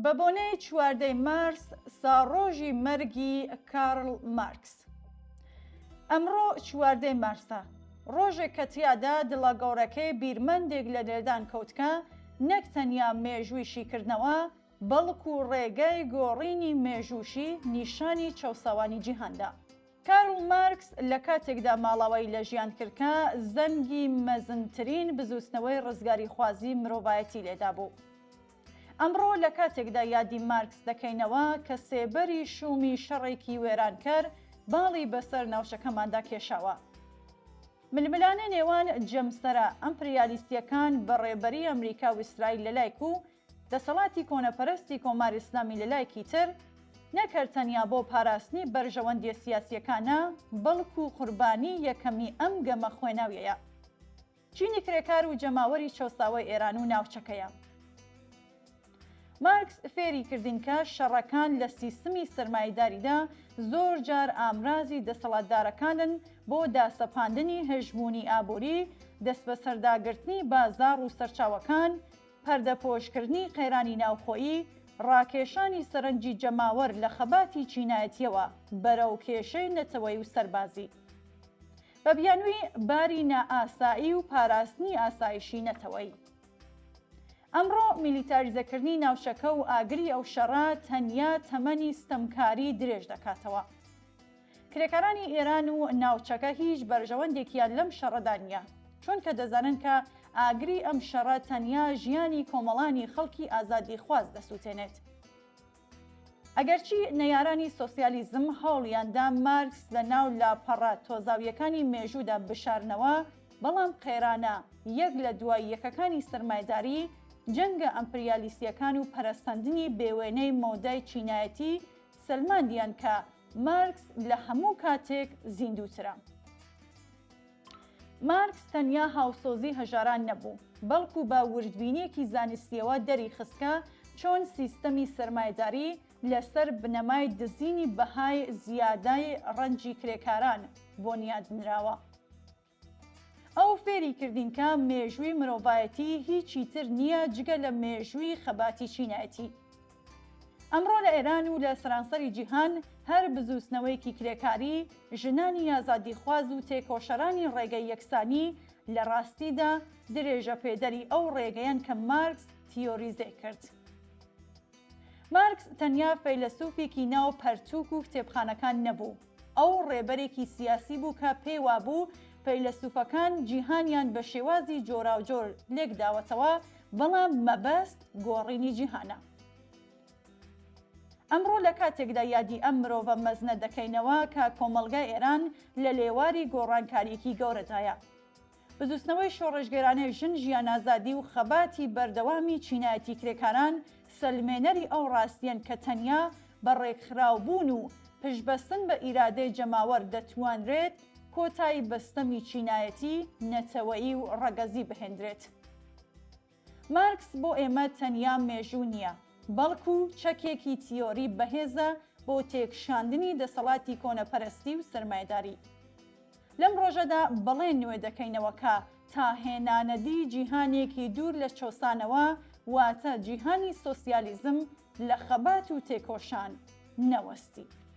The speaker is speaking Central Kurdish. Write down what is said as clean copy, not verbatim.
بە بۆنەی 4 مارس ساڕۆژی مەرگی کارل مارکس. ئەمڕۆ 4 مارسە، ڕۆژێک کە تیادا دڵەگەورەکەی بیرمەندێک لە لێدان کەوتکە نەک تەنیا مێژوویشیکردنەوە بەڵکو و ڕێگای گۆڕینی مێژووشی نیشانی چەوسەوانی جیهاندا. کارل مارکس لە کاتێکدا ماڵاوی لە ژیان کردکە زەنگی مەزنترین بزوستنەوەی ڕزگاری خوازی مرۆڤایەتی لێدا بوو. ئەمڕۆ لە کاتێکدا یادی مارکس دەکەینەوە کە سێبەری شومی شەڕێکی وێرانکەر باڵی بەسەر ناوچەکەماندا کێشاوە. ململانە نێوان جەمسەرە ئەمپریالیستیەکان بە ڕێبەری ئەمریکا و ئیسرائیل لەلایەک و دەسەڵاتی کۆنەپەرستی کۆماری ئیسلامی لەلایەکی تر نەکرد تەنیا بۆ پاراستنی بەرژەوەندیە سیاسیەکانە بەڵکو و قوربانی یەکەمی ئەم گەمە خوێناویەیە. چینی کرێکار و جەماوەری چەوساوەی ئێران و ناوچەکەیە. مارکس فێری کردین کە شەڕەکان لە سیستمی سەرمایەداریدا زۆر جار ئامرازی دەسەڵاتدارەکانن بۆ داسەپاندنی هەژمونی ئابووری، دەست بە سەرداگرتنی بازاڕ و سەرچاوەکان، پەردەپۆشکردنی قەیرانی ناوخۆیی، ڕاکێشانی سەرنجی جەماوەر لە خەباتی چینایەتیەوە بەرەو کێشەی نەتەوەی و سەربازی، بە بیانووی باری نائاسایی و پاراستنی ئاسایشی نەتەوەی. ئەمڕۆ میلیتاریزەکردنی ناوچەکە و ئاگری ئەو شەڕە تەنیا تەمەنی ستەمکاری درێژ دەکاتەوە. کرێکارانی ئێران و ناوچەکە هیچ بەرژەوەندێکیان لەم شەڕەدا نییە، چونکە دەزانن کە ئاگری ئەم شەڕە تەنیا ژیانی کۆمەڵانی خەڵکی ئازادی خواز دەسووتێنێت. ئەگەرچی نەیارانی سۆسیالیزم هەوڵیاندا مارکس لە ناو لاپەڕە تۆزاویەکانی مێژوودا بشارنەوە، بەڵام قێرانە یەک لە دوای یەکەکانی سەرمایەداری جەنگە ئەمپریالیستیەکان و پەرەستاندنی بێوێنەی مۆدای چینایەتی سەلماندیان کە مارکس لە هەموو کاتێک زیندووترە. مارکس تەنیا هاوسۆزی هەژاران نەبوو، بەڵکو بە وردبینیەکی زانستیەوە دەری خستکە چۆن سیستەمی سەرمایەداری لەسەر بنەمای دزینی بەهای زیادای ڕەنجی کرێکاران بۆنیادنراوە. ئەو فێری کردین کە مێژووی مرۆڤایەتی هیچی تر نییە جگە لە مێژووی خەباتی چینایەتی. ئەمڕۆ لە ئێران و لە سەرانسەری جیهان هەر بزوستنەوەیکی کرێکاری، ژنانی ئازادیخواز و تێکۆشەرانی ڕێگەی یەکسانی لە ڕاستیدا درێژە پێدەری ئەو ڕێگەیان کە مارکس تیۆریزەی کرد. مارکس تەنیا فەیلسوفێکی ناو پەرتووک و کتێبخانەکان نەبوو، ئەو ڕێبەرێکی سیاسی بوو کە پێی وابوو فەیلسوفەکان جیهانیان بە شێوازی جۆراوجۆر لێک داوەتەوە، بەڵام مەبەست گۆڕینی جیهانە. ئەمڕۆ لە کاتێکدا یادی ئەم مرۆڤە مەزنە دەکەینەوە کە کۆمەڵگای ئێران لە لێواری گۆڕانکاریەکی گەورەدایە. بزوستنەوەی شۆڕژگەرانەی ژن، ژیان ئازادی و خەباتی بەردەوامی چینایەتی کرێکاران سەلمێنەری ئەو ڕاستیان کە تەنیا بە ڕێکخراوبوون و پشتبەستن بە ئیرادەی جەماوەر دەتوانرێت کۆتایی بەستەمی چینایەتی نەتەوەیی و ڕەگەزی بهێنرێت. مارکس بۆ ئێمە تەنیا مێژوو نییە، بەڵکو چەکێکی تیۆری بەهێزە بۆ تێکشاندنی دەسەڵاتی کۆنەپەرستی و سەرمایەداری. لەم ڕۆژەدا بەڵێن نوێ دەکەینەوە کە تا هێنانەدی جیهانێکی دوور لە چەوسانەوە، واتە جیهانی سۆسیالیزم، لە خەبات و تێکۆشان نەوەستی.